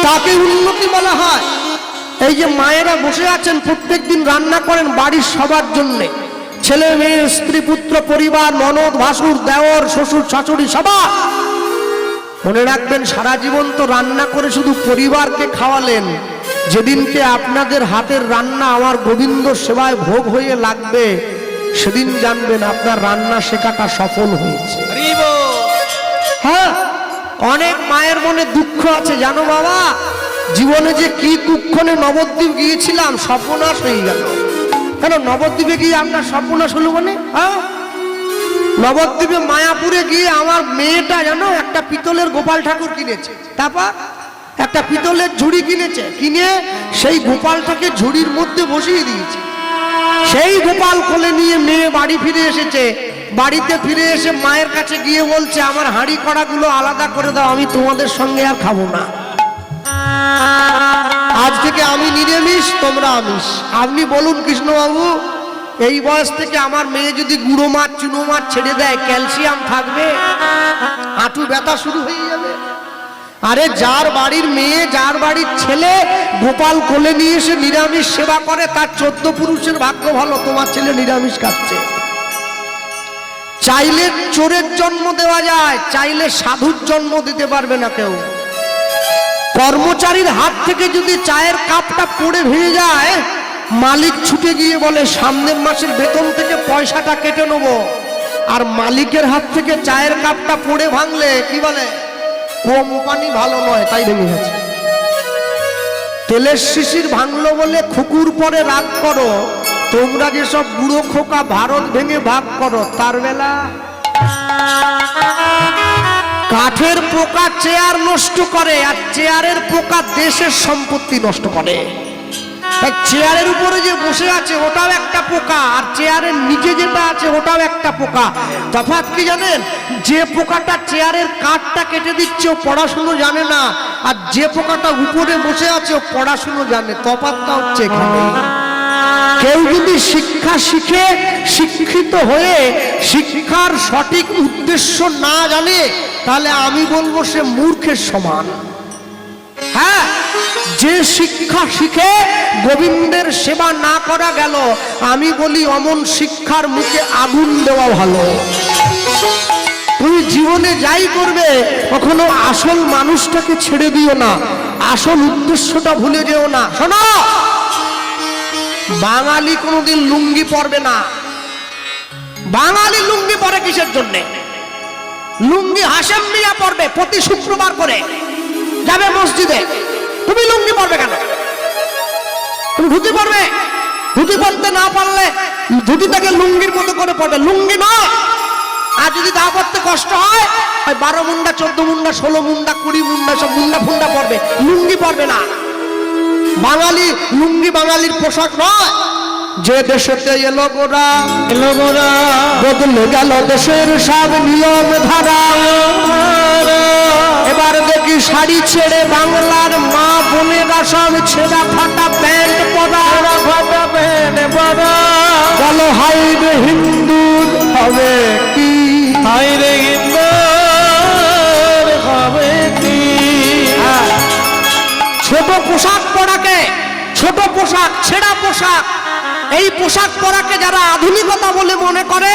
তাকে উন্নতি বলা হয়। এই যে মায়েরা বসে আছেন, প্রত্যেকদিন রান্না করেন বাড়ির সবার জন্যে, ছেলে মেয়ে স্ত্রী পুত্র পরিবার, ননদ ভাসুর দেওর শ্বশুর শাশুড়ি সবার। মনে রাখবেন, সারা জীবন তো রান্না করে শুধু পরিবারকে খাওয়ালেন, যেদিনকে আপনাদের হাতের রান্না আমার গোবিন্দ সেবায় ভোগ হয়ে লাগবে, সেদিন জানবেন আপনার রান্না শেখাটা সফল হয়েছে। হ্যাঁ, অনেক মায়ের মনে দুঃখ আছে জানো বাবা, জীবনে যে কি কুক্ষণে নবদ্বীপ গিয়েছিলাম, সর্বনাশ হয়ে গেল। কেন নবদ্বীপে গিয়ে আপনার সর্বনাশ হলো মানে? হ্যাঁ, নবদ্বীপে মায়াপুরে গিয়ে আমার মেয়েটা জানো একটা পিতলের গোপাল ঠাকুর কিনেছে, তারপর একটা পিতলের ঝুড়ি কিনেছে, কিনে সেই গোপালটাকে ঝুড়ির মধ্যে বসিয়ে দিয়েছে। সেই গোপাল কোলে নিয়ে মেয়ে বাড়ি ফিরে এসেছে। বাড়িতে ফিরে এসে মায়ের কাছে গিয়ে বলছে, আমার হাঁড়ি কড়াগুলো আলাদা করে দাও, আমি তোমাদের সঙ্গে আর খাবো না, আজ থেকে আমি নিরামিষ, তোমরা আমিষ। আপনি বলুন কৃষ্ণবাবু, এই বয়স থেকে আমার মেয়ে যদি গুঁড়ো মাছ চুনো মাছ ছেড়ে দেয়, ক্যালসিয়াম থাকবে? হাঁটু ব্যথা শুরু হয়ে যাবে। আরে যার বাড়ির মেয়ে, যার বাড়ির ছেলে গোপাল কোলে নিয়ে এসে নিরামিষ সেবা করে, তার 14 পুরুষের ভাগ্য ভালো, তোমার ছেলে নিরামিষ খাচ্ছে। চাইলে চোরের জন্ম দেওয়া যায়, চাইলে সাধুর জন্ম দিতে পারবে না কেউ। কর্মচারীর হাত থেকে যদি চায়ের কাপটা পড়ে ভেঙে যায়, মালিক ছুটে গিয়ে বলে সামনের মাসের বেতন থেকে পয়সাটা কেটে নেব। আর মালিকের হাত থেকে চায়ের কাপটা পড়ে ভাঙলে কি বলে, কোম্পানি ভালো নয় তাই ভেঙে গেছে। তেলের শিশির ভাঙলো বলে খুকুর পরে রাগ করো, তোমরা যেসব বুড়ো খোকা ভারত ভেঙে ভাগ করো, তার বেলা কাঠের পোকা চেয়ার নষ্ট করে, আর চেয়ারের পোকা দেশের সম্পত্তি নষ্ট করে। চেয়ারের উপরে যে বসে আছে ওটাও একটা পোকা, আর চেয়ারের নিচে যেটা আছে ওটাও একটা পোকা। তফাৎ কি জানেন? যে পোকাটা চেয়ারের কাঠটা কেটে দিচ্ছে ও পড়াশুনো জানে না, আর যে পোকাটা উপরে বসে আছে ও পড়াশুনো জানে। তফাৎটা হচ্ছে এখানে। কেউ যদি শিক্ষা শিখে, শিক্ষিত হয়ে শিক্ষার সঠিক উদ্দেশ্য না জানে, তাহলে আমি বলবো সে মূর্খের সমান। হ্যাঁ, যে শিক্ষা শিখে গোবিন্দের সেবা না করা গেল, আমি বলি অমন শিক্ষার মুখে আগুন দেওয়া ভালো। তুমি জীবনে যাই করবে, কখনো আসল মানুষটাকে ছেড়ে দিও না, আসল উদ্দেশ্যটা ভুলে যেও না। শোনো, বাঙালি কোনোদিন লুঙ্গি পরবে না। বাঙালি লুঙ্গি পরে কিসের জন্য? লুঙ্গি হাশেম মিয়া পরবে, প্রতি শুক্রবার করে যাবে মসজিদে। তুমি লুঙ্গি পরবে কেন? তুমি ধুতি পরবে। ধুতি পরতে না পারলে ধুতিটাকে লুঙ্গির মতো করে পরবে, লুঙ্গি নয়। আর যদি তা পড়তে কষ্ট হয়, 12 মুন্ডা 14 মুন্ডা 16 মুন্ডা 20 মুন্ডা সব মুন্ডা ফুন্ডা পরবে, লুঙ্গি পরবে না। বাঙালি লুঙ্গি বাঙালির পোশাক নয়। যে দেশেতে এলো গোরা, বদলে গেল দেশের সব নিয়ম ধারা। এবার দেখি শাড়ি ছেড়ে বাংলার মা বোনেরা সব ছেঁড়া ফাটা প্যান্ট পরা। বলো হাই রে হিন্দু হবে কি, হাই রে হিন্দু হবে কি। ছোট পোশাক পরাকে, ছোট পোশাক, ছেঁড়া পোশাক, এই পোশাক পরাকে যারা আধুনিকতা বলে মনে করে,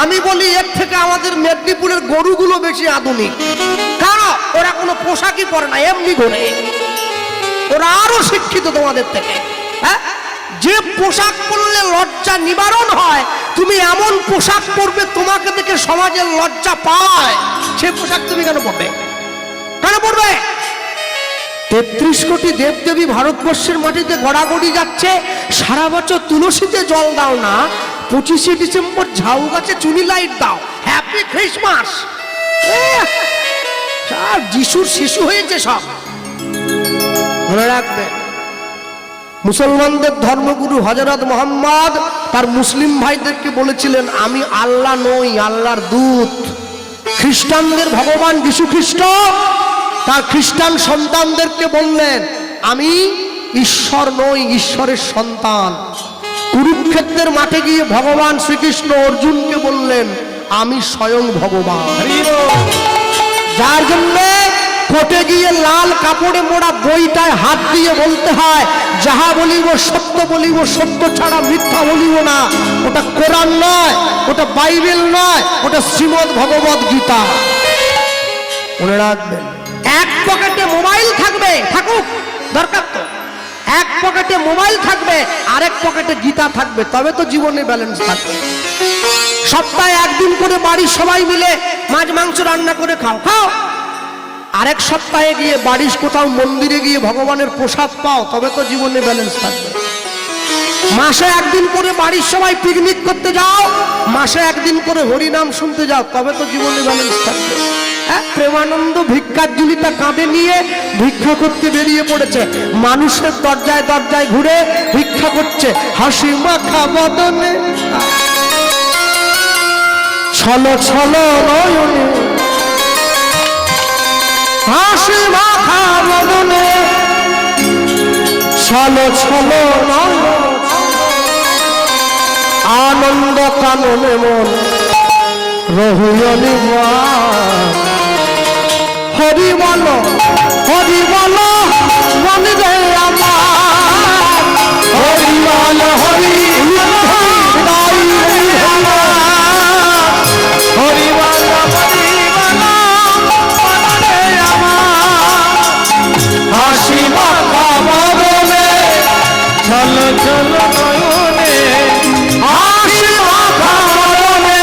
আমি বলি এর থেকে আমাদের মেদিনীপুরের গরুগুলো বেশি আধুনিক। কারণ ওরা কোনো পোশাকই পরে না, এমনি ঘোরে। ওরা আরো শিক্ষিত তোমাদের থেকে। হ্যাঁ, যে পোশাক পরলে লজ্জা নিবারণ হয়, তুমি এমন পোশাক পরবে তোমাকে দেখে সমাজের লজ্জা পায়, সে পোশাক তুমি কেন পরবে? কেন পরবে? 33 কোটি দেবদেবী ভারতবর্ষের মাটিতে গড়াগড়ি যাচ্ছে, সারা বছর তুলসীতে জল দাও না, 25শে ডিসেম্বর ঝাউ গাছে চুনি লাইট দাও, হ্যাপি ক্রিসমাস। যিশুর শিশু হয়েছে সব। মনে রাখবে, মুসলমানদের ধর্মগুরু হযরত মুহাম্মদ তার মুসলিম ভাইদেরকে বলেছিলেন, আমি আল্লাহ নই, আল্লাহর দূত। খ্রিস্টানদের ভগবান যীশু খ্রিস্ট তার খ্রিস্টান সন্তানদেরকে বললেন, আমি ঈশ্বর নই, ঈশ্বরের সন্তান। কুরুক্ষেত্রের মাঠে গিয়ে ভগবান শ্রীকৃষ্ণ অর্জুনকে বললেন, আমি স্বয়ং ভগবান। যার জন্য কোর্টে গিয়ে লাল কাপড়ে মোড়া বইটায় হাত দিয়ে বলতে হয়, যাহা বলিব সত্য বলিব, সত্য ছাড়া মিথ্যা বলিব না। ওটা কোরআন নয়, ওটা বাইবেল নয়, ওটা শ্রীমদ্ ভগবত গীতা। মনে রাখবেন, এক পকেটে মোবাইল থাকবে, থাকুক, দরকার তো। এক পকেটে মোবাইল থাকবে, আরেক পকেটে গীতা থাকবে, তবে তো জীবনে ব্যালেন্স থাকবে। সপ্তাহে একদিন করে বাড়ির সবাই মিলে মাছ মাংস রান্না করে খাও, খাও। আরেক সপ্তাহে গিয়ে বাড়ির কোথাও মন্দিরে গিয়ে ভগবানের প্রসাদ পাও, তবে তো জীবনে ব্যালেন্স থাকবে। মাসে একদিন করে বাড়ির সবাই পিকনিক করতে যাও, মাসে একদিন করে হরিনাম শুনতে যাও, তবে তো জীবনে ব্যালেন্স থাকবে। প্রেমানন্দ ভিক্ষার ঝুলিটা কাঁধে নিয়ে ভিক্ষা করতে বেরিয়ে পড়েছে, মানুষের দরজায় দরজায় ঘুরে ভিক্ষা করছে, হাসি মাখা বদনে ছলো ছলো নয়নে, হাসি মাখা বদনে ছলো ছলো নয়নে, আনন্দ কাননে মন রহুয়নি হরি বল, হরি বল মনে রে আমার, হরি বল, হরি হরি বল, হরি বল মনে রে আমার, হাসি মাখা বদনে ছলো ছলো নয়নে, হাসি মাখা বদনে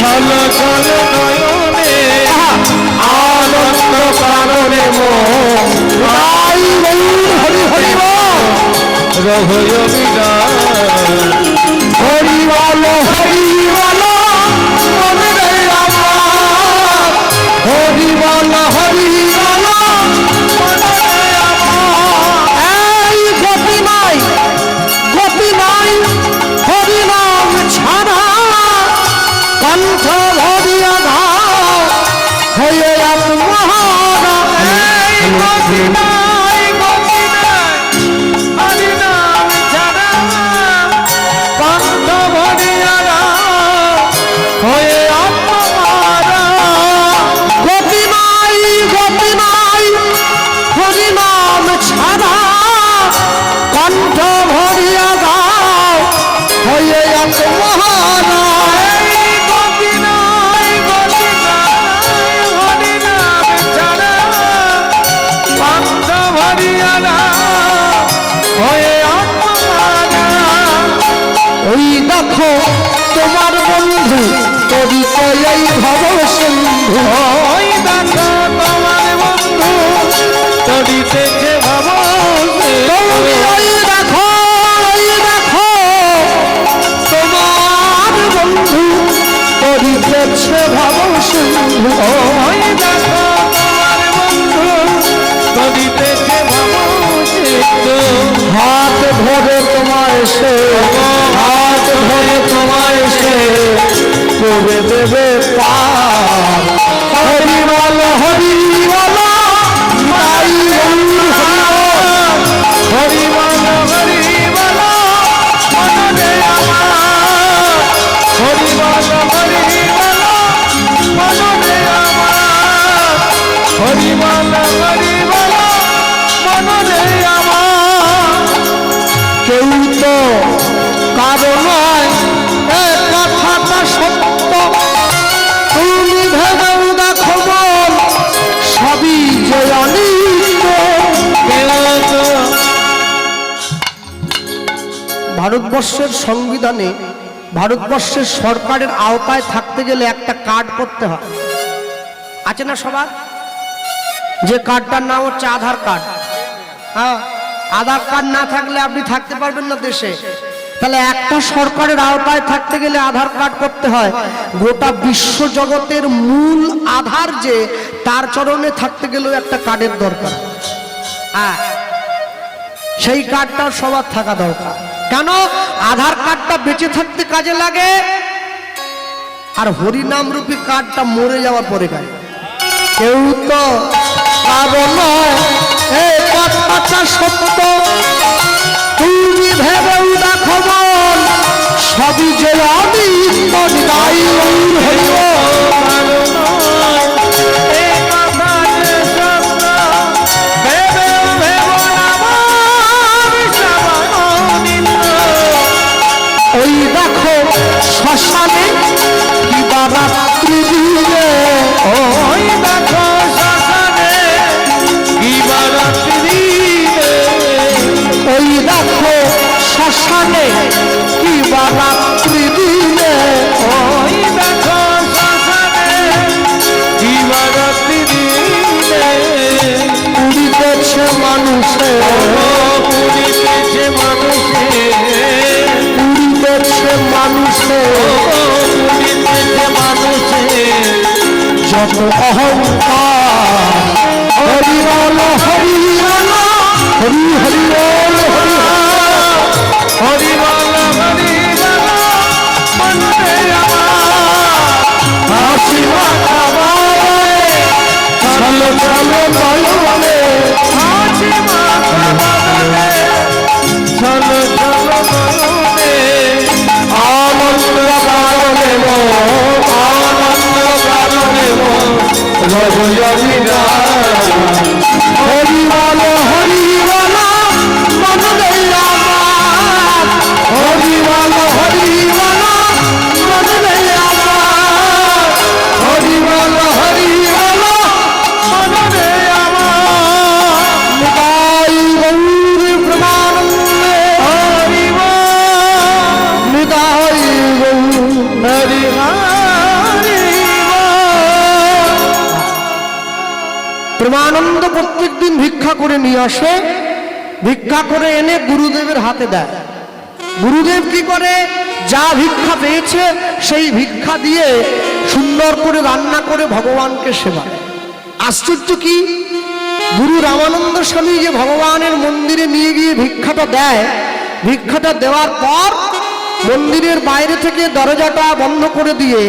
ছলো ছলো নয়নে, আনন্দ কাননে মন হরি হরি রহয় বিদায়, হরি বল, হরি বল মনে রে আমার, হরি বল, হরি বল মনে রে আমার। এই গতি নাই, গতি নাই হরি নাম ছাড়া, কণ্ঠ ভরিয়া ধাও হয়ে আত্মহারা। এই গতি নাই, গতি নাই হরি নাম ছাড়া, কণ্ঠ ভরিয়া ধাও হয়ে আত্মহারা। গতি নাই, গতি নাই হরি নাম ছাড়া, কণ্ঠ ভরিয়া ধাও হয়ে আত্মহারা। এই গতি নাই, গতি নাই হরি নাম ছাড়া, কণ্ঠ ভরিয়া ধাও হয়ে আত্মহারা। ওই দেখো তোমার বন্ধু তরিতে এই ভব সিন্ধু, ওই দেখো তোমার বন্ধু তরিতে যে ভব সিন্ধু, ওই দেখো, ওই দেখো তোমার বন্ধু তরিতেছে ভব সিন্ধু, ওই দেখো তোমার বন্ধু তরিতেছে ভব সিন্ধু। হাত ধরে তোমায় সে, হাত ধরে তোমায় সে করে দেবে পার, হরি বল, হরি বল মাই হরি বল, হরি বল মনে আমার, হরি বল, হরি বল মনে আমার, হরি বল, হরি বল মনে আমার। কেউ তো কারো নয় এ কথাটা সত্য, তুমি ভেবেও দেখো বল সবই যে অনিত্য। ভারতবর্ষের সংবিধানে, ভারতবর্ষের সরকারের আওতায় থাকতে গেলে একটা কার্ড করতে হয়, আছে না সবার? যে কার্ডটার নাম হচ্ছে আধার কার্ড। হ্যাঁ, আধার কার্ড না থাকলে আপনি থাকতে পারবেন না দেশে। তাহলে একটা সরকারের আওতায় থাকতে গেলে আধার কার্ড করতে হয়। গোটা বিশ্ব জগতের মূল আধার যে, তার চরণে থাকতে গেলেও একটা কার্ডের দরকার। হ্যাঁ, সেই কার্ডটা সবার থাকা দরকার। কেন? আধার কার্ডটা বেঁচে থাকতে কাজে লাগে, আর হরিনাম রূপী কার্ডটা মরে যাওয়ার পরে কাজে। কেউ তো কারো নয় এই কথাটা সত্য, তুমি ভেবেও দেখো বল সবই যে অনিত্য। নিতাই গৌর হরি বল, এই কথা যে রাত্রি দিনে ওই দেখো শ্মশানে দিবারাত্রি দিনে পুরিতেছে মানুষে পুরিতেছে মানুষে পুরিতেছে মানুষে পুরিতেছে মানুষে যত অহংকার হরি বল হরি বল হরি হরি বল হরি হরি বল হরি বল মনে আমার হাসি মাথা চলো চলো বলে হাসি মাথা বদলে চলো চলো বলে আনন্দ কারণে আনন্দ কারণে রঘুজবিরা হরি বল হরি বল মনে আমার হরি বল হরি বল মনে আমার হরি বল হরি বল মনে আমার নিতাই গৌর প্রমানন্দে হরি বল নিতাই গৌর হরি হরি প্রেমানন্দ প্রত্যেক দিন ভিক্ষা করে নিয়ে আসে, ভিক্ষা করে এনে গুরুদেবের হাতে দেয়। গুরুদেব কি করে, যা ভিক্ষা পেয়েছে সেই ভিক্ষা দিয়ে সুন্দর করে রান্না করে ভগবানকে সেবা। আশ্চর্য কি, গুরু রামানন্দ স্বামী যে ভগবানের মন্দিরে নিয়ে গিয়ে ভিক্ষাটা দেয়, ভিক্ষাটা দেওয়ার পর মন্দিরের বাইরে থেকে দরজাটা বন্ধ করে দিয়ে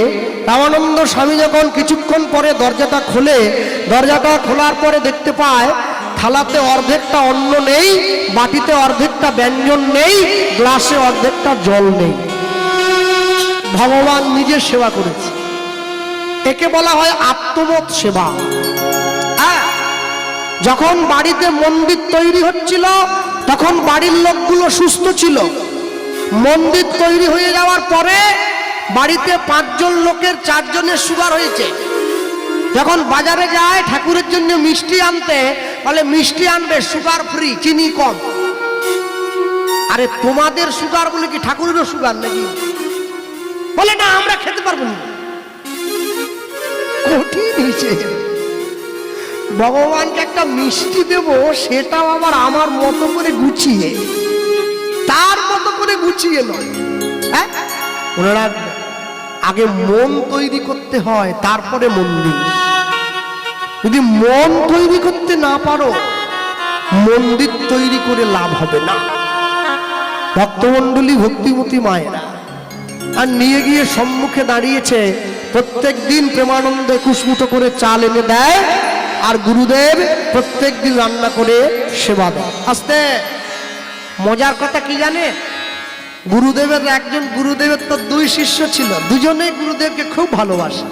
রামানন্দ স্বামী যখন কিছুক্ষণ পরে দরজাটা খোলে, দরজাটা খোলার পরে দেখতে পায় থালাতে অর্ধেকটা অন্ন নেই, বাটিতে অর্ধেকটা ব্যঞ্জন নেই, গ্লাসে অর্ধেকটা জল নেই। ভগবান নিজে সেবা করেছে। একে বলা হয় আত্মবোধ সেবা। যখন বাড়িতে মন্দির তৈরি হচ্ছিল তখন বাড়ির লোকগুলো সুস্থ ছিল। মন্দির তৈরি হয়ে যাওয়ার পরে বাড়িতে 5 জন লোকের 4 জনের সুগার হয়েছে। যখন বাজারে যায় ঠাকুরের জন্য মিষ্টি আনতে, বলে মিষ্টি আনবে সুগার ফ্রি, চিনি কম। আরে তোমাদের সুগার বলে কি ঠাকুরেরও সুগার নাকি? বলে না, আমরা খেতে পারবো না। কঠিন হয়েছে। ভগবানকে একটা মিষ্টি দেব, সেটাও আবার আমার মতো করে গুছিয়ে, তার মতো করে গুছিয়ে নয়। হ্যাঁ, মনে রাখবে, আগে মন তৈরি করতে হয়, তারপরে মন্দির। যদি মন তৈরি করতে না পারো, মন্দির তৈরি করে লাভ হবে না। ভক্তমণ্ডলী, ভক্তিমতী মায়েরা আর নিয়ে গিয়ে সম্মুখে দাঁড়িয়েছে। প্রত্যেক দিন প্রেমানন্দে 21 মুঠো করে চাল এনে দেয়, আর গুরুদেব প্রত্যেক দিন রান্না করে সেবা দেয়। আস্তে মজার কথা কি জানে, গুরুদেবের গুরুদেবের তো 2 শিষ্য ছিল, দুজনেই গুরুদেবকে খুব ভালোবাসে।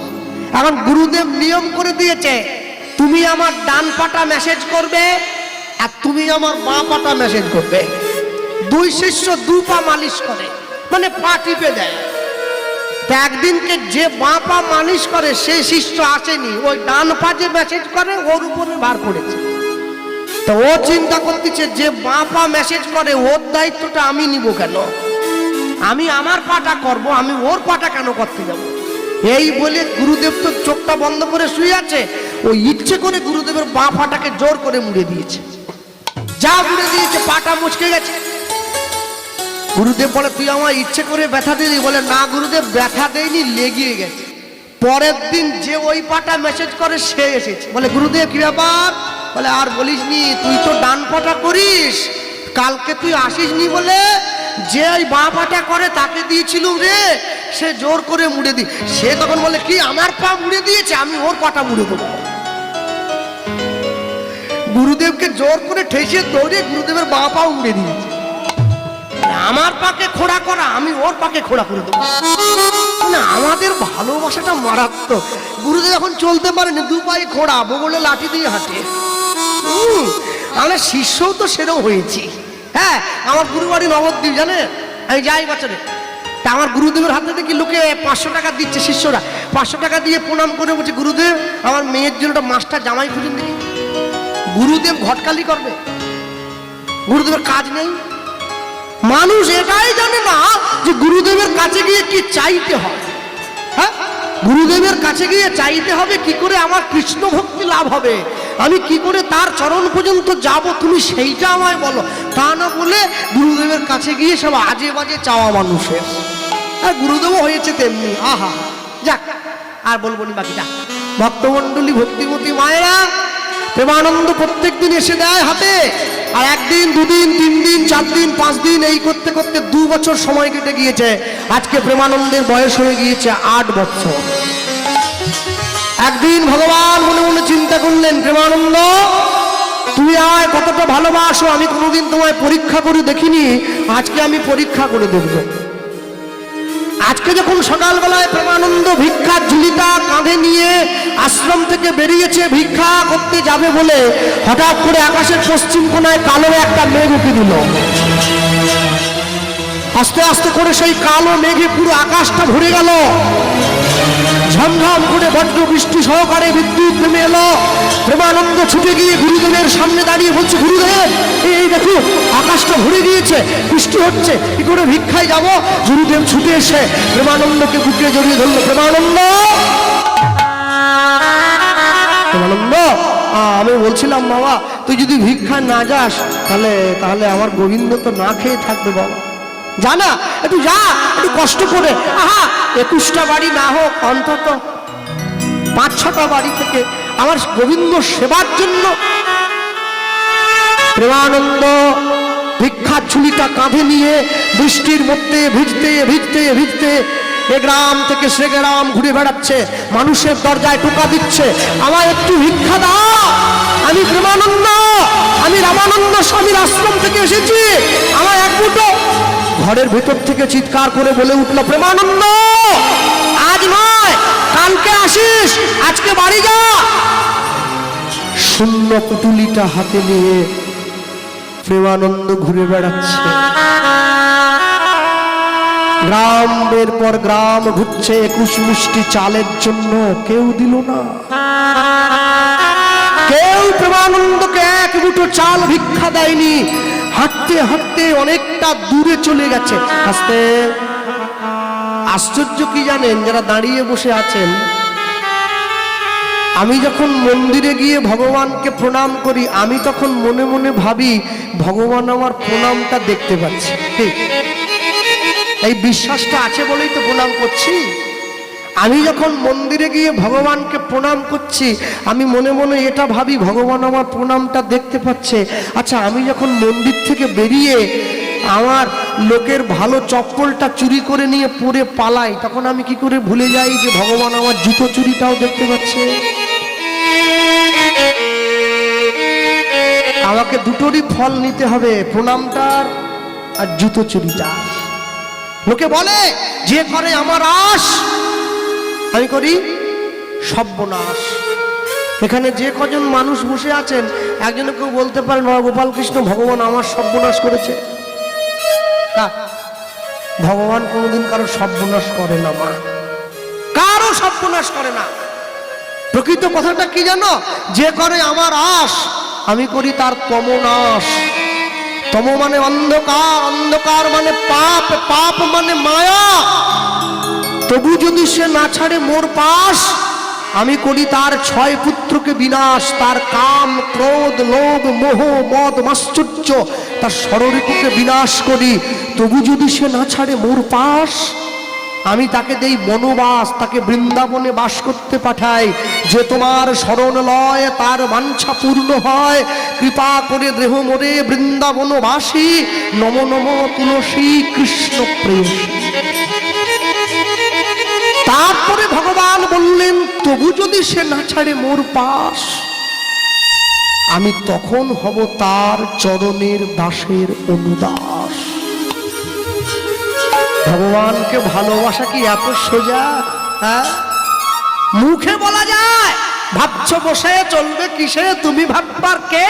এখন গুরুদেব নিয়ম করে দিয়েছে, তুমি আমার ডান পাটা মেসেজ করবে আর তুমি আমার বাঁ পাটা মেসেজ করবে। 2 শিষ্য 2 পা মালিশ করে, মানে পা টিপে দেয়। তো একদিনকে যে বাঁ পা মালিশ করে সেই শিষ্য আসেনি, ওই ডান পা যে মেসেজ করে ওর উপরে ভার পড়েছে। তো ও চিন্তা করতেছে, যে বাঁ পা মেসেজ করে ওর দায়িত্বটা আমি নিব কেন, আমি আমার পাটা করব, আমি ওর পাটা কেন করতে যাব? এই বলে গুরুদেব তো চোখটা বন্ধ করে শুয়ে আছে, ও ইচ্ছে করে গুরুদেবের বাঁ পাটাকে জোর করে মুড়ে দিয়েছে। যা মুড়ে দিয়েছে, পাটা মুচকে গেছে। গুরুদেব বলে, তুই আমার ইচ্ছে করে ব্যথা দিলি? বলে, না গুরুদেব, ব্যথা দেয়নি, লেগে গেছে। পরের দিন যে ওই পাটা মেসেজ করে সে এসেছে। বলে, গুরুদেব কি ব্যাপার? বলে, আর বলিস নি, তুই তো ডান পাটা করিস, কালকে তুই আসিস নি বলে যে ওই বাঁ পাটা করে তাকে দিয়েছিল রে, সে জোর করে মুড়ে দি। সে তখন বলে, কি আমার পা মুড়ে দিয়েছে, আমি ওর পাটা মুড়ে দেবো। গুরুদেবকে জোর করে ঠেসে দৌড়ে গুরুদেবের বাঁ পাও মুড়ে দিয়েছে। আমার পাকে খোড়া করা, আমি ওর পাকে খোড়া করে দেবো। না, আমাদের ভালোবাসাটা মারাত্মক। গুরুদেব এখন চলতে পারেনি, 2 পায়ে খোড়া, বগলে লাঠি দিয়ে হাঁটে। আমরা শিষ্যও তো সেরকম হয়েছি। হ্যাঁ, আমার গুরু বাড়ি নবদ্বীপ, জানে, আমি যাই বছরে। তা আমার গুরুদেবের হাতে দেখি লোকে 500 টাকা দিচ্ছে, শিষ্যরা 500 টাকা দিয়ে প্রণাম করে বলছে, গুরুদেব আমার মেয়ের জন্য একটা মাস্টার জামাই খুঁজুন দেখি। গুরুদেব ঘটকালি করবে? গুরুদেবের কাজ নেই? মানুষ এটাই জানে না যে গুরুদেবের কাছে গিয়ে কি চাইতে হয়। হ্যাঁ, গুরুদেবের কাছে গিয়ে চাইতে হবে কি করে আমার কৃষ্ণ ভক্তি লাভ হবে, আমি কি করে তার চরণ পর্যন্ত যাব, তুমি সেইটা আমায় বলো। তা না বলে গুরুদেবের কাছে গিয়ে সব আজে বাজে চাওয়া মানুষের। আর গুরুদেবও হয়েছে তেমনি। আহা, যাক আর বলবো নি বাকিটা। ভক্তমণ্ডলী, ভক্তিমতী মায়েরা, প্রেমানন্দ প্রত্যেক দিন এসে দেয় হাতে। আর একদিন, দুদিন, 3 দিন, 4 দিন, 5 দিন, এই করতে করতে 2 বছর সময় কেটে গিয়েছে। আজকে প্রেমানন্দের বয়স হয়ে গিয়েছে 8 বছর। একদিন ভগবান মনে মনে চিন্তা করলেন, প্রেমানন্দ তুমি আমায় কতটা ভালোবাসো, আমি কোনোদিন তোমায় পরীক্ষা করে দেখিনি, আজকে আমি পরীক্ষা করে দেখব। আজকে যখন সকালবেলায় প্রেমানন্দ ভিক্ষার ঝুলিটা কাঁধে নিয়ে আশ্রম থেকে বেরিয়েছে ভিক্ষা করতে যাবে বলে, হঠাৎ করে আকাশের পশ্চিম কোণায় কালো একটা মেঘ উঠে দিল। আস্তে আস্তে করে সেই কালো মেঘে পুরো আকাশটা ভরে গেল। ঝমঝম করে বজ্র বৃষ্টি সহকারে বিদ্যুৎ নেমে এলো। প্রেমানন্দ ছুটে গিয়ে গুরুদেবের সামনে দাঁড়িয়ে বলছে, গুরুদেব এই দেখো আকাশটা ভরে গিয়েছে, বৃষ্টি হচ্ছে, কি করে ভিক্ষায় যাব? গুরুদেব ছুটে এসে প্রেমানন্দকে বুকে জড়িয়ে ধরলো। প্রেমানন্দ, প্রেমানন্দ আমি বলছিলাম বাবা, তুই যদি ভিক্ষা না যাস তাহলে আমার গোবিন্দ তো না খেয়ে থাকবে বাবা। জানা একটু যা, একটু কষ্ট করে। আহা, 21টা বাড়ি না হোক, অন্তত 5-6টা বাড়ি থেকে আমার গোবিন্দ সেবার জন্য। প্রেমানন্দ ভিক্ষার ঝুলিটা কাঁধে নিয়ে বৃষ্টির মধ্যে ভিজতে ভিজতে ভিজতে এ গ্রাম থেকে সে গ্রাম ঘুরে বেড়াচ্ছে, মানুষের দরজায় টোকা দিচ্ছে, আমার একটু ভিক্ষা দাও। আমি প্রেমানন্দ, আমি রামানন্দ স্বামীর আশ্রম থেকে এসেছি, আমার এক মুঠো। ঘরের ভেতর থেকে চিৎকার করে বলে উঠলো, প্রেমানন্দ আজ নয় কালকে আসিস, আজকে বাড়ি যা। শূন্য পুটুলিটা হাতে নিয়ে প্রেমানন্দ ঘুরে বেড়াচ্ছে, গ্রামের পর গ্রাম ঘুরছে, 21 মুষ্টি চালের জন্য কেউ দিল না। কেউ প্রেমানন্দকে 1 মুঠো চাল ভিক্ষা দেয়নি। হাঁটতে হাঁটতে অনেকটা দূরে চলে গেছে। আশ্চর্য কি জানেন, যারা দাঁড়িয়ে বসে আছেন, আমি যখন মন্দিরে গিয়ে ভগবানকে প্রণাম করি, আমি তখন মনে মনে ভাবি ভগবান আমার প্রণামটা দেখতে পাচ্ছে। এই বিশ্বাসটা আছে বলেই তো প্রণাম করছি। আমি যখন মন্দিরে গিয়ে ভগবানকে প্রণাম করছি, আমি মনে মনে এটা ভাবি ভগবান আমার প্রণামটা দেখতে পাচ্ছে। আচ্ছা, আমি যখন মন্দির থেকে বেরিয়ে আমার লোকের ভালো চপ্পলটা চুরি করে নিয়ে পরে পালাই, তখন আমি কি করে ভুলে যাই যে ভগবান আমার জুতো চুরিটাও দেখতে পাচ্ছে? আমাকে দুটোরই ফল নিতে হবে, প্রণামটার আর জুতো চুরিটা। লোকে বলে যে করে আমার আশ, আমি করি সর্বনাশ। এখানে যে কজন মানুষ বসে আছেন, একজনে কেউ বলতে পারেন বাবা গোপাল কৃষ্ণ ভগবান আমার সর্বনাশ করেছে? ভগবান কোনোদিন কারো সর্বনাশ করে না, মা, কারো সর্বনাশ করে না। প্রকৃত কথাটা কি জানো? যে করে আমার আশ, আমি করি তার তমনাশ। তম মানে অন্ধকার, অন্ধকার মানে পাপ, পাপ মানে মায়া। তবু যদি সে না ছাড়ে মোর পাশ, আমি করি তার 6 পুত্রকে বিনাশ। তার কাম, ক্রোধ, লোভ, মোহ, মদ, মাশ্চর্য, তার ষড়রিপুকে বিনাশ করি। তবু যদি সে না ছাড়ে মোর পাশ, আমি তাকে দেই বনবাস, তাকে বৃন্দাবনে বাস করতে পাঠাই। যে তোমার শরণ লয় তার বাঞ্ছা পূর্ণ হয়। কৃপা করে দেহ মোরে বৃন্দাবনবাসী, নম নম তুলসী কৃষ্ণ প্রেয়সী। তারপরে ভগবান বললেন, তবু যদি সে না ছাড়ে মোর পাশ, আমি তখন হব তার চরণের দাসের অনুদাস। ভগবানকে ভালোবাসা কি এত সোজা? হ্যাঁ, মুখে বলা যায়। ভাবছো বসে চলবে কিসে, তুমি ভাববার কে?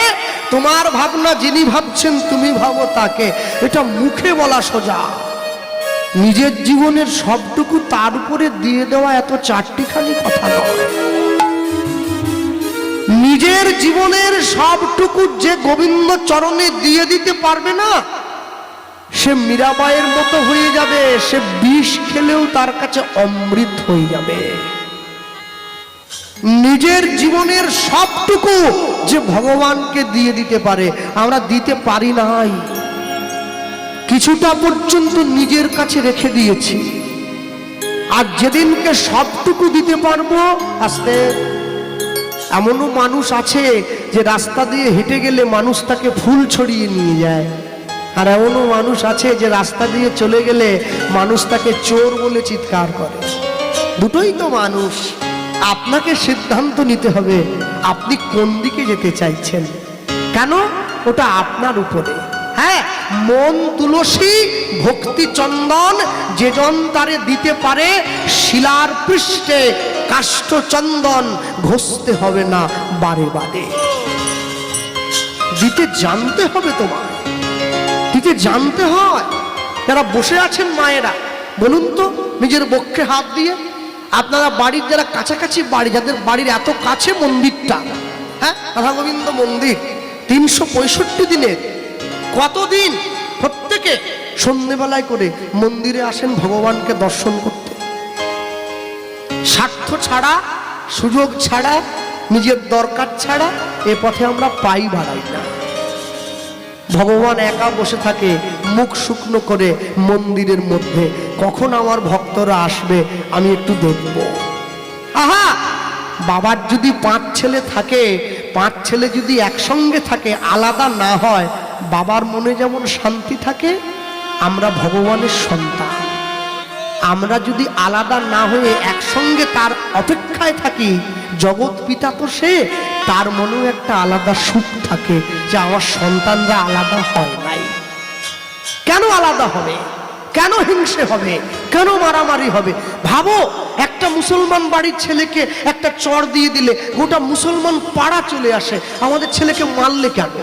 তোমার ভাবনা যিনি ভাবছেন তুমি ভাবো তাকে। এটা মুখে বলা সোজা, নিজের জীবনের সবটুকু তার উপরে দিয়ে দেওয়া এত চারটিখানি কথা নয়। নিজের জীবনের সবটুকু যে গোবিন্দ চরণে দিয়ে দিতে পারবে না, সে মীরাবাইয়ের মতো হয়ে যাবে, সে বিষ খেলেও তার কাছে অমৃত হয়ে যাবে। নিজের জীবনের সবটুকু যে ভগবানকে দিয়ে দিতে পারে, আমরা দিতে পারি নাই, কিছুটা পর্যন্ত নিজের কাছে রেখে দিয়েছি। আর যেদিনকে সবটুকু দিতে পারবো, আস্তে, এমনও মানুষ আছে যে রাস্তা দিয়ে হেঁটে গেলে মানুষ তাকে ফুল ছড়িয়ে নিয়ে যায়, আর এমনও মানুষ আছে যে রাস্তা দিয়ে চলে গেলে মানুষ তাকে চোর বলে চিৎকার করে। দুটোই তো মানুষ। আপনাকে সিদ্ধান্ত নিতে হবে আপনি কোন দিকে যেতে চাইছেন। কেন? ওটা আপনার উপরে। হ্যাঁ, মন তুলসী ভক্তি চন্দন, যেজন তারে দিতে পারে শিলার পৃষ্ঠে কাষ্ঠ চন্দন ঘষতে হবে না বারে বারে। দিতে জানতে হবে, তোমার দিতে জানতে হয়। যারা বসে আছেন মায়েরা, বলুন তো নিজের বক্ষে হাত দিয়ে, আপনারা বাড়ির যারা কাছাকাছি বাড়ি, যাদের বাড়ির এত কাছে মন্দিরটা, হ্যাঁ, রাধা গোবিন্দ মন্দির, 365 দিনের কতদিন প্রত্যেকে সন্ধ্যেবেলায় করে মন্দিরে আসেন ভগবানকে দর্শন করতে। স্বার্থ ছাড়া, সুযোগ ছাড়া, নিজের দরকার ছাড়া এ পথে আমরা পাই বাড়াই না। ভগবান একা বসে থাকে মুখ শুকনো করে মন্দিরের মধ্যে, কখন আমার ভক্তরা আসবে আমি একটু দেখব। আহা, বাবার যদি 5 ছেলে থাকে, 5 ছেলে যদি একসঙ্গে থাকে, আলাদা না হয়, বাবার মনে যেমন শান্তি থাকে, আমরা ভগবানের সন্তান, আমরা যদি আলাদা না হয়ে একসঙ্গে তার অপেক্ষায় থাকি, জগৎ পিতা তো সে, তার মনেও একটা আলাদা সুখ থাকে যে আমার সন্তানরা আলাদা হয় নাই। কেন আলাদা হবে? কেন হিংসে হবে? কেন মারামারি হবে? ভাবো, একটা মুসলমান বাড়ির ছেলেকে একটা চড় দিয়ে দিলে গোটা মুসলমান পাড়া চলে আসে, আমাদের ছেলেকে মারলে কেন?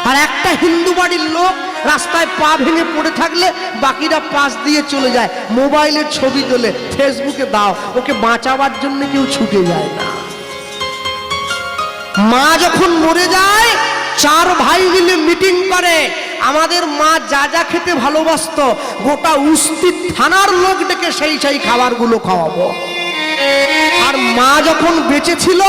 আর একটা হিন্দু বাড়ির লোক রাস্তায় পা ভেঙে পড়ে থাকলে বাকিরা পাশ দিয়ে চলে যায়, মোবাইলের ছবি তোলে, ফেসবুকে দাও, ওকে বাঁচাবার জন্য কেউ ছুটে যায় না। মা যখন মরে যায়, 4 ভাই মিলে মিটিং করে, আমাদের মা যা যা খেতে ভালোবাসতো গোটা উস্তির থানার লোক ডেকে সেই খাবারগুলো খাওয়াবো। আর মা যখন বেঁচে ছিল,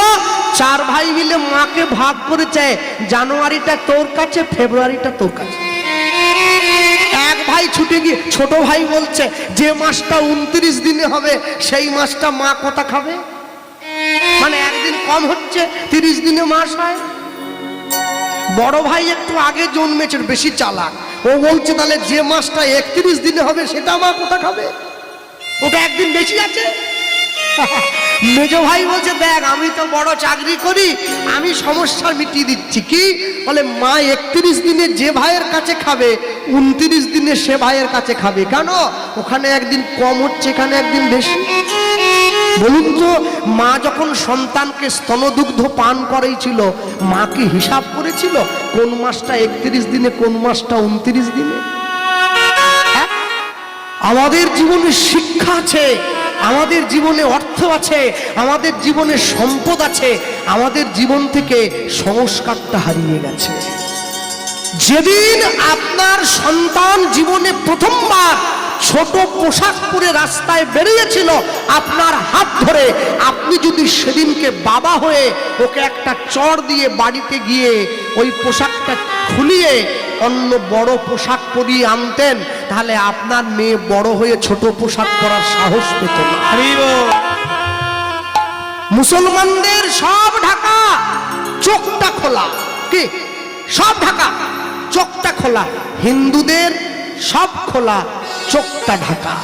4 ভাই মিলে মাকে ভাগ করেছে, জানুয়ারিটা তোর কাছে, ফেব্রুয়ারিটা তোর কাছে। এক ভাই ছুটে গিয়ে ছোট ভাই বলছে, যে মাসটা 29 দিনে হবে সেই মাসটা মা কোথা খাবে? মানে একদিন কম হচ্ছে, 30 দিনে মাস হয়। বড় ভাই একটু আগে জন্মেছে, বেশি চালাক, ও বলছে তাহলে যে মাসটা 31 দিনে হবে সেটা মা কোথা খাবে? ওটা একদিন বেশি আছে। মেজ ভাই বলছে, দেখ আমি তো বড় চাকরি করি, আমি সমস্যা মিটিয়ে দিচ্ছি। কি বলে? মা 31 দিনে যে ভাইয়ের কাছে খাবে, 29 দিনে সে ভাইয়ের কাছে খাবে। কেন? ওখানে একদিন কম হচ্ছে, এখানে একদিন বেশি। বলুন তো, মা যখন সন্তানকে স্তনদুগ্ধ পান করেছিল, মা কি হিসাব করেছিল কোন মাসটা 31 দিনে, কোন মাসটা 29 দিনে? আমাদের জীবনে শিক্ষা আছে, আমাদের জীবনে অর্থ আছে, আমাদের জীবনে সম্পদ আছে, আমাদের জীবন থেকে সংস্কারটা হারিয়ে গেছে। যেদিন আপনার সন্তান জীবনে প্রথমবার ছোট পোশাক পরে রাস্তায় বেরিয়েছিল আপনার হাত ধরে, আপনি যদি সেদিনকে বাবা হয়ে ওকে একটা চড় দিয়ে বাড়িতে গিয়ে ওই পোশাকটা খুলিয়ে অন্য বড় পোশাক পরিয়ে আনতেন, তাহলে আপনার মেয়ে বড় হয়ে ছোট পোশাক পরার সাহস পেত না। মুসলমানদের সব ঢাকা, চোখটা খোলা। কি? সব ঢাকা, চোখটা খোলা। হিন্দুদের সব খোলা, চোখটা ঢাকা।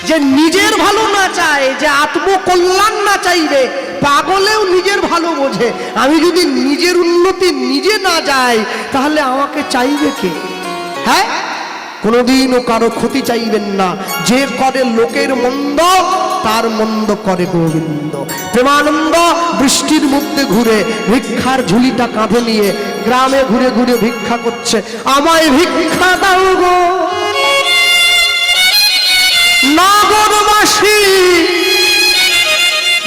যে নিজের ভালো না চায়, যে আত্মকল্যাণ না চাইবে, পাগলেও নিজের ভালো বোঝে। আমি যদি নিজের উন্নতি নিজে না যাই, তাহলে আমাকে চাইবে কে? হ্যাঁ, কোনোদিনও কারো ক্ষতি চাইবেন না। যে করে লোকের মন্দ, তার মন্দ করে গোবিন্দ। প্রেমানন্দ বৃষ্টির মধ্যে ঘুরে ভিক্ষার ঝুলিটা কাঁধে নিয়ে গ্রামে ঘুরে ঘুরে ভিক্ষা করছে। আমায় ভিক্ষা দাও গো নগরবাসী,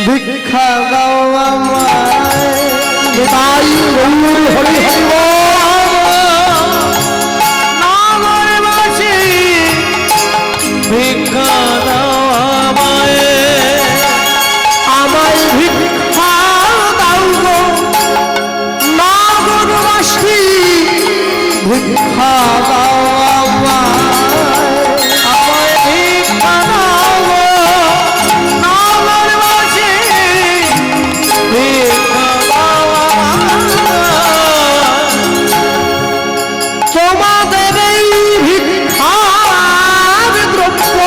ভিক্ষা দাও আমায়। তাই হরি হরি বল, ভিক্ষা দাও আমায় ভিক্ষা দাও গো নগরবাসী, ভিক্ষা দাও তোমাদের এই ভিক্ষার দ্রব্য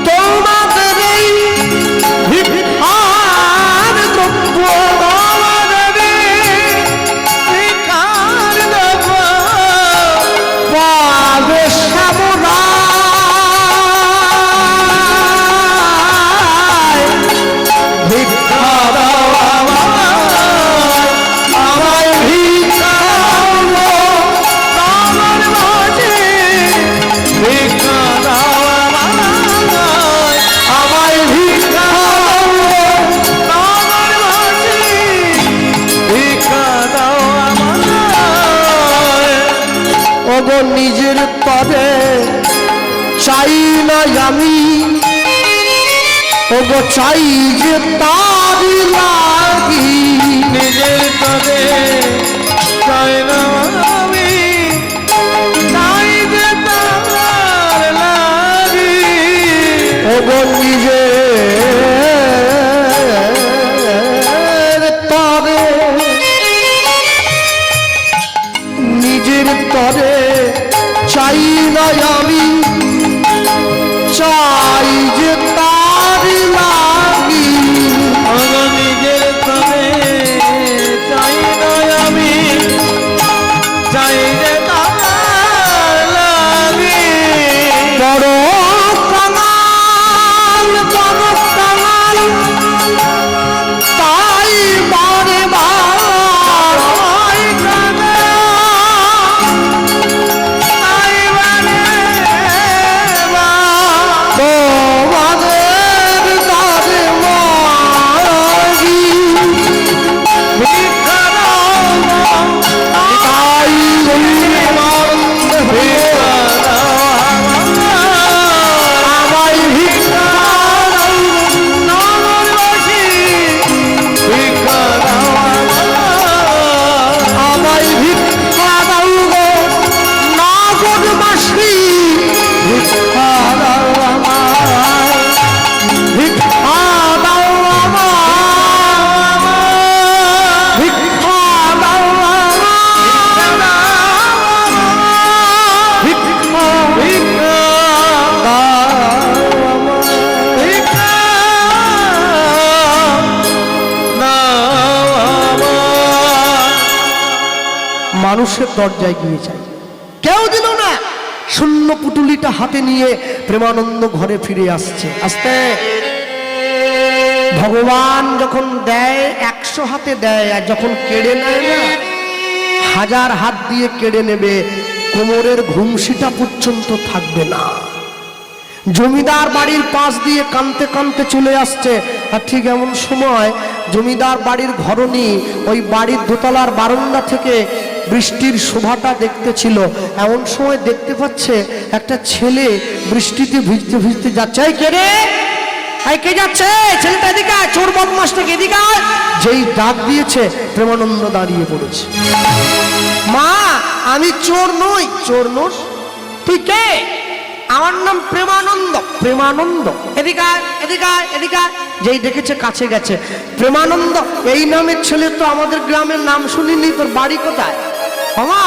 তোমাদের এই ভিক্ষার দ্রব্য পাবে সামুরাই ভিক্ষা দাও আমায় ভিক্ষা দাও নগরবাসী, ভিক্ষা দাও আমায় ভিক্ষা দাও নগরবাসী, ভিক্ষা দাও ওগো নিজের তরে চাই না আমি, ওগো চাই যে তারি লাগি নিজের তবে চাই না আমি, চাই যে তার লাগি ওগো নিজের তরে, নিজের তরে চাই না আমি, চাই যে তারি লাগি নিজের তবে চাই না আমি, চাই যে তার লাগি বড় কাঙাল তাই বারে বার তোমাদের কাছে মাগি ভিক্ষা দাও তাই ভিক্ষা দাও আমায় ভিক্ষা দাও নগরবাসী, ভিক্ষা দাও আমায় ভিক্ষা দাও গো নগরবাসী, ভিক্ষা দাও আমায়, ভিক্ষা দাও আমায়, ভিক্ষা দাও আমায়, ভিক্ষা ভিক্ষা দাও আমায়। ভিক্ষা মানুষের দরজায় গিয়ে চাই, কেউ দিল না, শূন্য পুটুলিটা হাতে নিয়ে প্রেমানন্দ ঘরে ফিরে আসছে। আস্তে ভগবান যখন দেয় 100 হাতে দেয়, আর যখন কেড়ে নেয় না 1000 হাত দিয়ে কেড়ে নেবে, কোমরের ঘুমসিটা পর্যন্ত থাকবে না। জমিদার বাড়ির পাশ দিয়ে কানতে কানতে চলে আসছে, আর ঠিক এমন সময় জমিদার বাড়ির ঘরণী ওই বাড়ির দোতলার বারান্দা থেকে বৃষ্টির শোভাটা দেখতেছিল। এমন সময় দেখতে পাচ্ছে একটা ছেলে বৃষ্টিতে ভিজতে ভিজতে যাচ্ছে। এই কে রে, এই কে যাচ্ছে? ছেলেটা এদিকে আয়, চোর বদমাশটাকে এদিকে আয়। যেই ডাক দিয়েছে প্রেমানন্দ দাঁড়িয়ে পড়েছে। মা, আমি চোর নই। চোর নোস? তুই কে? আমার নাম প্রেমানন্দ। প্রেমানন্দ? এদিকে আয়, এদিকে আয়, এদিকে আয়। যেই দেখেছে কাছে গেছে। প্রেমানন্দ এই নামের ছেলে তো আমাদের গ্রামের নাম শুনিনি। তোর বাড়ি কোথায়? মামা,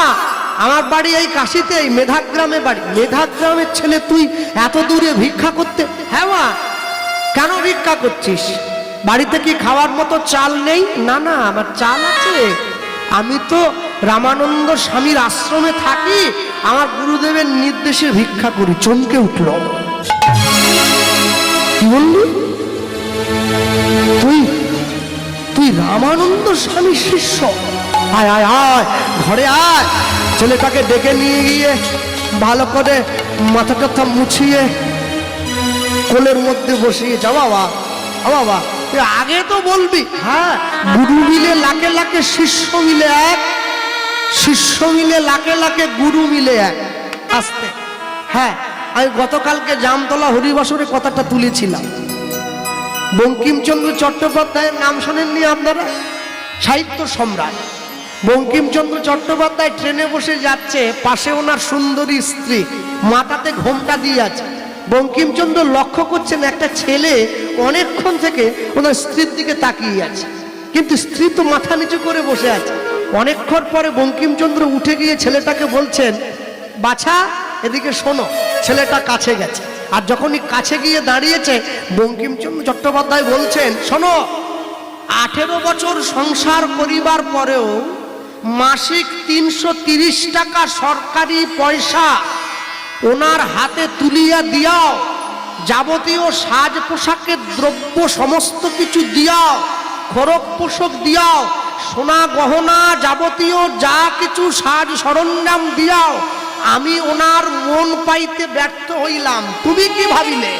আমার বাড়ি এই কাশিতে, এই মেধাগ্রামে বাড়ি। মেধাগ্রামের ছেলে তুই এত দূরে ভিক্ষা করতে? হ্যাঁ মা। কেন ভিক্ষা করছিস? বাড়িতে কি খাওয়ার মতো চাল নেই? না না, আমার চাল আছে। আমি তো রামানন্দ স্বামীর আশ্রমে থাকি, আমার গুরুদেবের নির্দেশে ভিক্ষা করি। চমকে উঠল। কি বললি? তুই তুই রামানন্দ স্বামীর শিষ্য? আয় আয় আয়, ঘরে আয়। ছেলেটাকে ডেকে নিয়ে গিয়ে ভালো করে মাথা টাথা মুছিয়ে কোলের মধ্যে বসিয়ে যা। বাবা, বাবা, তুই আগে তো বলবি। হ্যাঁ, গুরু মিলে লাখে লাখে শিষ্য মিলে এক, শিষ্য মিলে লাখে লাখে গুরু মিলে এক। আস্তে। হ্যাঁ, আমি গতকালকে জামতলা হরিবাসরে কথাটা তুলেছিলাম। বঙ্কিমচন্দ্র চট্টোপাধ্যায়ের নাম শোনেননি আপনারা? সাহিত্য সম্রাট বঙ্কিমচন্দ্র চট্টোপাধ্যায় ট্রেনে বসে যাচ্ছে, পাশে ওনার সুন্দরী স্ত্রী, মাথাতে ঘোমটা দিয়ে আছে। বঙ্কিমচন্দ্র লক্ষ্য করছেন একটা ছেলে অনেকক্ষণ থেকে ওনার স্ত্রীর দিকে তাকিয়ে আছে, কিন্তু স্ত্রী তো মাথা নিচু করে বসে আছে। অনেকক্ষণ পরে বঙ্কিমচন্দ্র উঠে গিয়ে ছেলেটাকে বলছেন, বাছা এদিকে শোনো। ছেলেটা কাছে গেছে, আর যখনই কাছে গিয়ে দাঁড়িয়েছে বঙ্কিমচন্দ্র চট্টোপাধ্যায় বলছেন, শোনো, 18 বছর সংসার করিবার পরেও মাসিক 330 টাকা সরকারি পয়সা ওনার হাতে তুলিয়া দিয়াও, যাবতীয় সাজ পোশাকের দ্রব্য সমস্ত কিছু দিয়াও, খড়গ পোশাক দিয়াও, সোনা গহনা যাবতীয় যা কিছু সাজ সরঞ্জাম দিয়াও আমি ওনার মন পাইতে ব্যর্থ হইলাম। তুমি কি ভাবিলে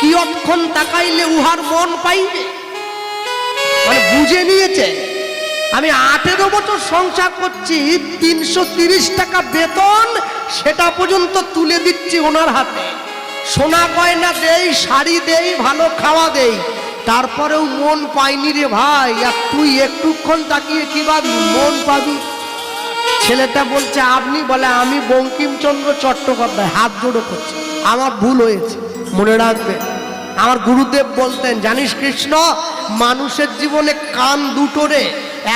কিয়ৎক্ষণ তাকাইলে উহার মন পাইবে? মানে বুঝে নিয়েছে আমি 18 বছর সংসার করছি, 330 টাকা বেতন সেটা পর্যন্ত তুলে দিচ্ছি ওনার হাতে, সোনা গয়না দেই, শাড়ি দেই, ভালো খাওয়া দেই, তারপরেও মন পাইনি রে ভাই। আর তুই একটুক্ষণ তাকিয়ে কি ভাবি মন পাবি? ছেলেটা বলছে আপনি? বলে আমি বঙ্কিমচন্দ্র চট্টোপাধ্যায়। হাত জোড়ো করছে, আমার ভুল হয়েছে, মনে রাখবে। আমার গুরুদেব বলতেন, জানিস কৃষ্ণ, মানুষের জীবনে কান দুটো রে,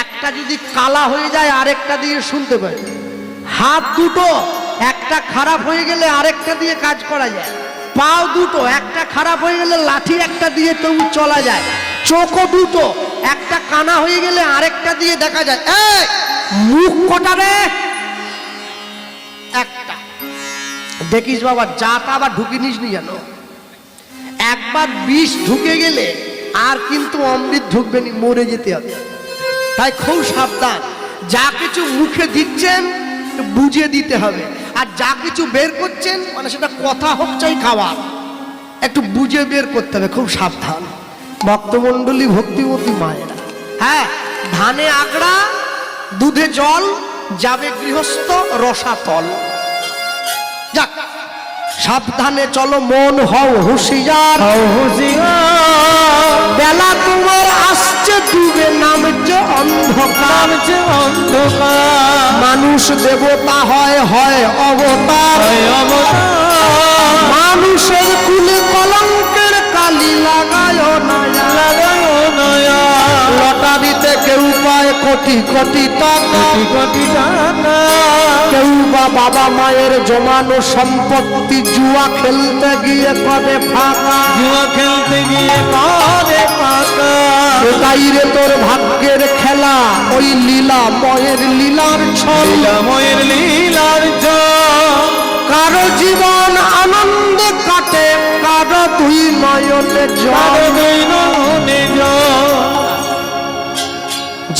একটা যদি কালা হয়ে যায় আরেকটা দিয়ে শুনতে পায়। হাত দুটো, একটা খারাপ হয়ে গেলে আরেকটা দিয়ে কাজ করা যায়। পাও দুটো, একটা খারাপ হয়ে গেলে লাঠি একটা দিয়ে তবু চলা যায়। চোখও দুটো, একটা কানা হয়ে গেলে আরেকটা দিয়ে দেখা যায়। এই মুখ কটা রে? একটা। দেখিস বাবা, যা তা আবার ঢুকিনিস নি জানো। একবার বিষ ঢুকে গেলে আর কিন্তু অমৃত ঢুকবে নি, মরে যেতে হবে। তাই খুব সাবধান, যা কিছু মুখে দিচ্ছেন বুঝে দিতে হবে, আর যা কিছু বের করছেন মানে সেটা কথা হোক চাই খাওয়া, একটু বুঝে বের করতে হবে। খুব সাবধান ভক্তমণ্ডলী, ভক্তিমতী মায়েরা। হ্যাঁ, ধানে আগড়া, দুধে জল, যাবে গৃহস্থ রসাতল। যাক, সাবধানে চলো মন, হও হুঁশিয়ার, বেলা তোমার আসছে ডুবে, নামছে অন্ধকার। মানুষ দেবতা হয়, হয় অবতার। মানুষের কুলে কলঙ্কের কালি লাগায় নয়া, লটারিতে কেউ পায় কোটি কোটি টাকা, কেউ বা বাবা মায়ের জমানো সম্পত্তি জুয়া খেলতে গিয়ে করে ফাঁকা, এটাই রে তোর ভাগ্যের খেলা, ওই লীলা ময়ের লীলার ছল। কারো জীবন আনন্দে কাটে, কারো দুই নয়নে জল।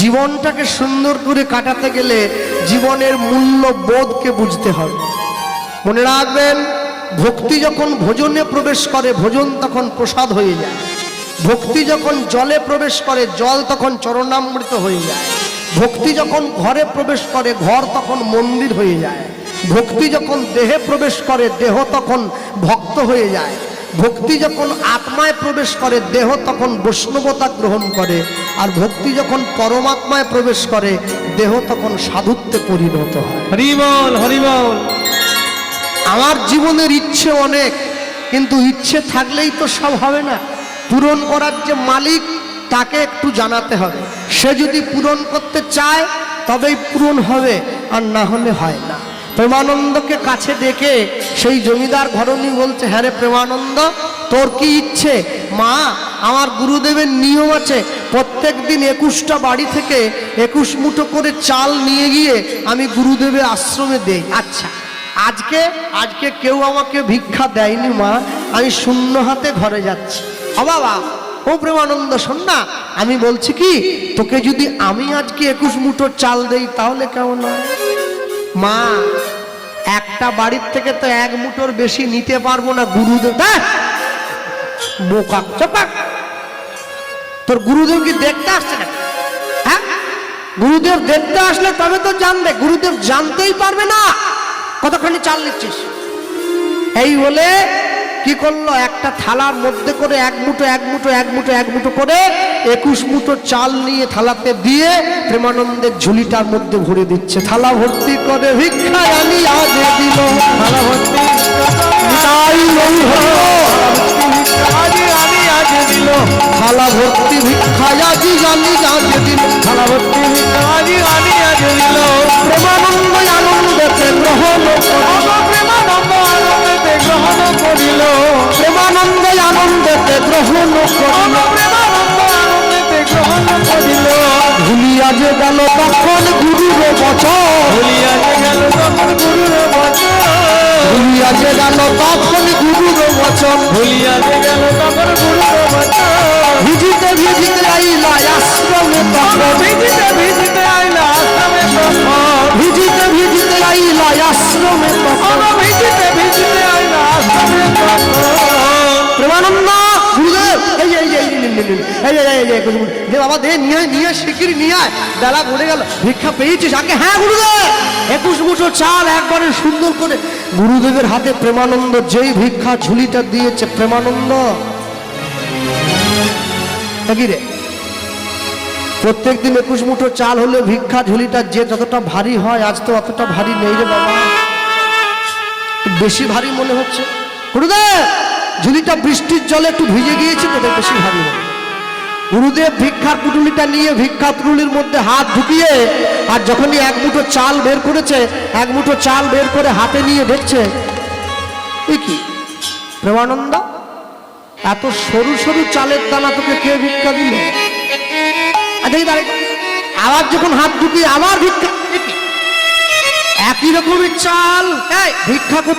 জীবনটাকে সুন্দর করে কাটাতে গেলে জীবনের মূল্য বোধকে বুঝতে হবে। মনে রাখবেন, ভক্তি যখন ভোজনে প্রবেশ করে, ভোজন তখন প্রসাদ হয়ে যায়। ভক্তি যখন জলে প্রবেশ করে, জল তখন চরণামৃত হয়ে যায়। ভক্তি যখন ঘরে প্রবেশ করে, ঘর তখন মন্দির হয়ে যায়। ভক্তি যখন দেহে প্রবেশ করে, দেহ তখন ভক্ত হয়ে যায়। ভক্তি যখন আত্মায় প্রবেশ করে, দেহ তখন বৈষ্ণবতা গ্রহণ করে। আর ভক্তি যখন পরমাত্মায় প্রবেশ করে, দেহ তখন সাধুত্বে পরিণত হয়। হরি বল, হরি বল। আমার জীবনের ইচ্ছে অনেক, কিন্তু ইচ্ছে থাকলেই তো সব হবে না। পূরণ করার যে মালিক তাকে একটু জানাতে হবে। সে যদি পূরণ করতে চায় তবেই পূরণ হবে, আর না হলে হয় না। প্রেমানন্দকে কাছে ডেকে সেই জমিদার ঘরণী বলছে, হ্যাঁ রে প্রেমানন্দ, তোর কি ইচ্ছে? মা, আমার গুরুদেবের নিয়ম আছে, প্রত্যেক দিন 21টা বাড়ি থেকে 21 মুঠো করে চাল নিয়ে গিয়ে আমি গুরুদেবের আশ্রমে দেই। আচ্ছা, আজকে কেউ আমাকে ভিক্ষা দেয়নি মা, আমি শূন্য হাতে ঘরে যাচ্ছি। ও বাবা, ও প্রেমানন্দ শোন না, আমি বলছি কি, তোকে যদি আমি আজকে 21 মুঠো চাল দেই তাহলে কেমন হয়? মা, একটা বাড়ির থেকে তো 1 মুঠোর বেশি নিতে পারবো না, গুরুদেব। বোকা, চপাক, তোর গুরুদেব কি দেখতে আসছে না? হ্যাঁ, গুরুদেব দেখতে আসলে তবে তো জানবে, গুরুদেব জানতেই পারবে না কতখানি চাল নিচ্ছিস। এই বলে কি করলো, একটা থালার মধ্যে করে এক মুঠো এক মুঠো এক মুঠো এক মুঠো করে 21 মুঠো চাল নিয়ে থালাতে দিয়ে প্রেমানন্দের ঝুলিটার মধ্যে ভরে দিচ্ছে। থালা ভর্তি করে ভিক্ষায় আনি আজ দিল, থালা ভর্তি তাই লই হলো। আজি আমি আজ দিল, থালা ভর্তি ভিক্ষায় আজি জানি আজ দিল, থালা ভর্তি আজি আমি আজ দিল। প্রেমানন্দ আনন্দেতে গ্রহণ করিল, প্রেমানন্দ আনন্দেতে গ্রহণ করিল, প্রেমানন্দ আনন্দেতে গ্রহণ করিল। প্রেমানন্দ আনন্দেতে গ্রহণ করিল। ভুলিয়া যে গেল তখন গুরুর বচন, ভুলিয়া যে গেল তখন গুরুর বচন, ভুলিয়া যে গেল তখন গুরুর বচন। ভুলিয়া যে গেল তখন গুরুর বচন। ভিজিতে ভিজিতে আইলা আশ্রমে তখন, ভিজিতে ভিজিতে আইলা আশ্রমে তখন, ভিজিতে ভিজিতে আইলা আশ্রমে তখন। ভিজিতে ভিজিতে আইলা আশ্রমে তখন। প্রেমানন্দ গুরুদেব, এই এই এই নিন, নিন, নিন, এই এই এই এই গুরুদেব, দে বাবা দে, নিয়ে আয়, নিয়ে আয়, শিগগিরি নিয়ে আয়, বেলা পড়ে গেল। ভিক্ষা পেয়েছিস আগে? হ্যাঁ গুরুদেব। 21 মুঠো চাল একবারে সুন্দর করে গুরুদেবের হাতে প্রেমানন্দ যেই ভিক্ষা ঝুলিটা দিয়েছে, প্রেমানন্দ কি রে, প্রত্যেকদিন 21 মুঠো চাল হলে ভিক্ষা ঝুলিটা যে যতটা ভারী হয়, আজ তো অতটা ভারী নেই রে বাবা, বেশি ভারী মনে হচ্ছে। গুরুদেব ঝুলিটা বৃষ্টির জলে একটু ভিজে গিয়েছে তো তাই বেশি ভারী হয়। গুরুদেব ভিক্ষার পুটুলিটা নিয়ে ভিক্ষা পুটুলির মধ্যে হাত ঢুকিয়ে, আর যখনই 1 মুঠো চাল বের করেছে, 1 মুঠো চাল বের করে হাতে নিয়ে দেখছে, এ কি প্রেমানন্দ, এত সরু সরু চালের দানা তোকে কে ভিক্ষা দিল? আবার যখন হাত ঢুকিয়ে আবার ভিক্ষা, এ কি? একই রকমের চাল, এই ভিক্ষা করতে